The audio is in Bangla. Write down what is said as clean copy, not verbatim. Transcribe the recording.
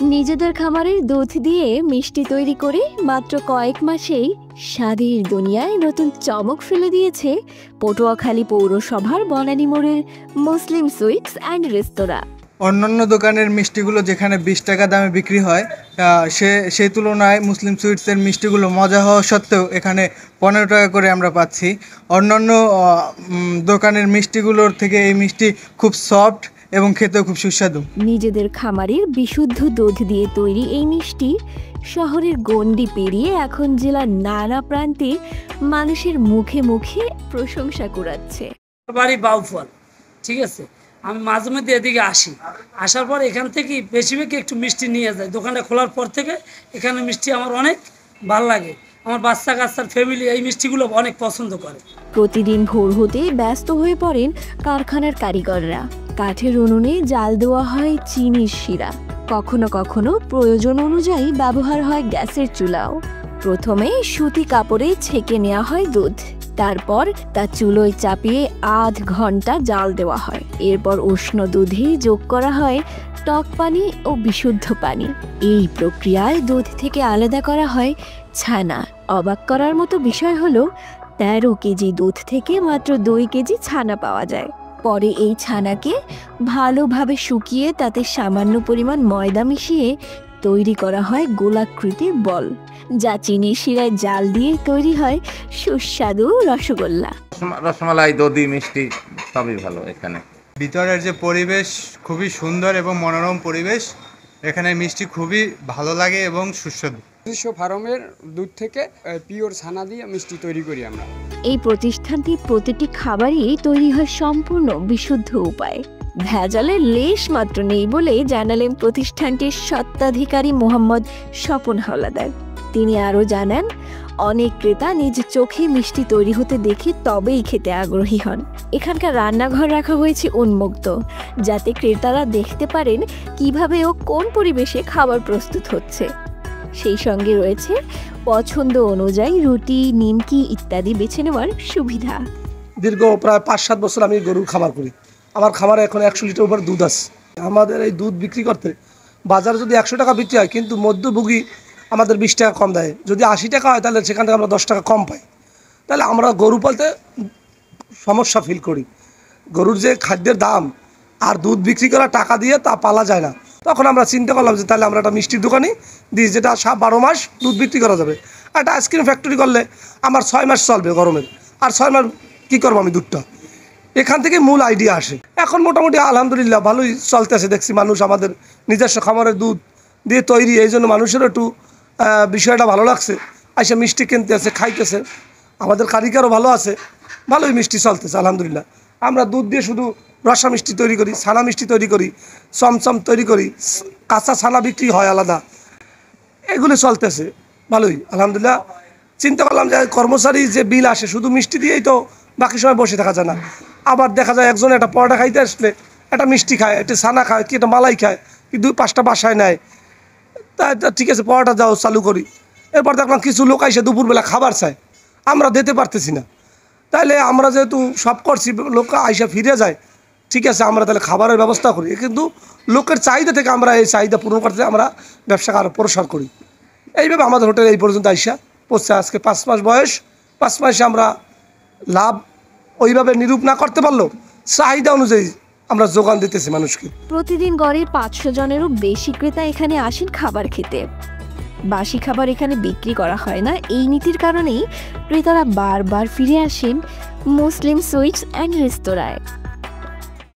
নিজেদের খামারের দুধ দিয়ে মিষ্টি তৈরি করে মাত্র কয়েক মাসেই স্বাদের দুনিয়ায় নতুন চমক ফেলে দিয়েছে পটুয়াখালী পৌরসভার বনানী মোড়ের মুসলিম সুইটস অ্যান্ড রেস্তোরাঁ। অন্যান্য দোকানের মিষ্টিগুলো যেখানে 20 টাকা দামে বিক্রি হয়, সেই তুলনায় মুসলিম সুইটসের মিষ্টিগুলো মজা হওয়া সত্ত্বেও এখানে 15 টাকা করে আমরা পাচ্ছি। অন্যান্য দোকানের মিষ্টিগুলোর থেকে এই মিষ্টি খুব সফট এবং খেতেও খুব সুস্বাদু। নিজেদের খামারের বিশুদ্ধ দুধ দিয়ে তৈরি এই মিষ্টি শহরের গণ্ডি পেরিয়ে এখন জেলার নানা প্রান্তে মানুষের মুখে মুখে প্রশংসা কুড়াচ্ছে। বাড়ি বাউফল, ঠিক আছে, আমি মাঝে মধ্যে এদিকে আসার পর এখান থেকে বেশিরভাগ একটু মিষ্টি নিয়ে যাই। দোকানটা খোলার পর থেকে এখানে মিষ্টি আমার অনেক ভালো লাগে। আমার বাচ্চা কাচ্চার ফ্যামিলি এই মিষ্টিগুলো অনেক পছন্দ করে। প্রতিদিন ভোর হতে ব্যস্ত হয়ে পড়েন কারখানার কারিগররা। কাঠের উনুনে জাল দেওয়া হয় চিনির শিরা, কখনো কখনো প্রয়োজন অনুযায়ী ব্যবহার হয় গ্যাসের চুলাও। প্রথমে সুতি কাপড়ে ছেঁকে নেওয়া হয় দুধ, তারপর তা চুলোয় চাপিয়ে আধ ঘন্টা জাল দেওয়া হয়। এরপর উষ্ণ দুধে যোগ করা হয় টক পানি ও বিশুদ্ধ পানি। এই প্রক্রিয়ায় দুধ থেকে আলাদা করা হয় ছানা। অবাক করার মতো বিষয় হলো 13 কেজি দুধ থেকে মাত্র 2 কেজি ছানা পাওয়া যায়। পরে এই ছানাকে ভালোভাবে শুকিয়ে তাতে সামান্য পরিমাণ ময়দা মিশিয়ে তৈরি করা হয় গোলাকৃতির বল, যা চিনির শিরায় জাল দিয়ে তৈরি হয় সুস্বাদু রসগোল্লা। রসমালাই, দধি, মিষ্টি সবই ভালো। এখানে ভিতরের যে পরিবেশ খুবই সুন্দর এবং মনোরম পরিবেশ। এখানে মিষ্টি খুবই ভালো লাগে এবং সুস্বাদু। ফার্মের দুধ থেকে পিওর ছানা দিয়ে মিষ্টি তৈরি করি আমরা। এই প্রতিষ্ঠানটির প্রতিটি খাবারই তৈরি হয় সম্পূর্ণ বিশুদ্ধ উপায়ে। ভেজালের লেশ মাত্র নেই বলে জানালেন প্রতিষ্ঠানটির স্বত্বাধিকারী মোহাম্মদ স্বপন হাওলাদার। তিনি আরও জানান, অনেক ক্রেতা নিজ চোখে মিষ্টি তৈরি হতে দেখে তবেই খেতে আগ্রহী হন। এখানকার রান্নাঘর রাখা হয়েছে উন্মুক্ত, যাতে ক্রেতারা দেখতে পারেন কিভাবে ও কোন পরিবেশে খাবার প্রস্তুত হচ্ছে। সেই সঙ্গে রয়েছে পছন্দ অনুযায়ী রুটি, নিমকি ইত্যাদি বেছে নেওয়ার সুবিধা। দীর্ঘ প্রায় 5-7 বছর আমি গরুর খাবার করি। আমার খামারে এখন 100 লিটার উপর দুধ আছে। আমাদের এই দুধ বিক্রি করতে বাজারে যদি 100 টাকা বিক্রি হয়, কিন্তু মধ্যভোগী আমাদের 20 টাকা কম দেয়। যদি 80 টাকা হয় তাহলে সেখান থেকে আমরা 10 টাকা কম পাই। তাহলে আমরা গরু পালতে সমস্যা ফিল করি। গরুর যে খাদ্যের দাম আর দুধ বিক্রি করা টাকা দিয়ে তা পালা যায় না। তখন আমরা চিন্তা করলাম যে তাহলে আমরা একটা মিষ্টির দোকানই দিই, যেটা 12 মাস দুধ বিক্রি করা যাবে। একটা আইসক্রিম ফ্যাক্টরি করলে আমার 6 মাস চলবে গরমের, আর 6 মাস কী করবো আমি দুধটা। এখান থেকে মূল আইডিয়া আসে। এখন মোটামুটি আলহামদুলিল্লাহ ভালোই চলতেছে। দেখছি মানুষ আমাদের নিজস্ব খামারের দুধ দিয়ে তৈরি, এই জন্য মানুষের একটু বিষয়টা ভালো লাগছে। আইসা মিষ্টি কিনতে আছে, খাইতেছে। আমাদের কারিগরও ভালো আছে, ভালোই মিষ্টি চলতেছে আলহামদুলিল্লাহ। আমরা দুধ দিয়ে শুধু রসা মিষ্টি তৈরি করি, ছানা মিষ্টি তৈরি করি, চমচম তৈরি করি, কাঁচা ছানা বিক্রি হয় আলাদা। এগুলো চলতেছে ভালোই আলহামদুলিল্লাহ। চিন্তা করলাম যে কর্মচারী যে বিল আসে শুধু মিষ্টি দিয়েই তো বাকি সময় বসে থাকা যায় না। আবার দেখা যায় একজন একটা পরোটা খাইতে আসলে একটা মিষ্টি খায়, একটা ছানা খায়, কি একটা মালাই খায়, কি 2-5টা বাসায় নেয়। তা ঠিক আছে, পরোটা যাও চালু করি। এরপর দেখলাম কিছু লোক এসে দুপুরবেলা খাবার চায়, আমরা দিতে পারতেছি না। তাহলে আমরা যেহেতু সব করছি, লোক আইসা ফিরে যায়, ঠিক আছে আমরা তাহলে খাবারের ব্যবস্থা করি। কিন্তু লোকের চাহিদা থেকে আমরা এই চাহিদা পূরণ করতে আমরা ব্যবসাকে আরও প্রসার করি। এইভাবে আমাদের হোটেল এই পর্যন্ত আইসা পড়ছে। আজকে 5 মাস বয়স। 5 মাসে আমরা লাভ ওইভাবে নিরূপ না করতে পারলেও চাহিদা অনুযায়ী আমরা যোগান দিতেছি মানুষকে। প্রতিদিন গড়ে 500 জনেরও বেশি ক্রেতা এখানে আসেন খাবার খেতে। বাসি খাবার এখানে বিক্রি করা হয় না। এই নীতির কারণেই ক্রেতারা বারবার ফিরে আসেন মুসলিম সুইটস অ্যান্ড রেস্তোরাঁয়।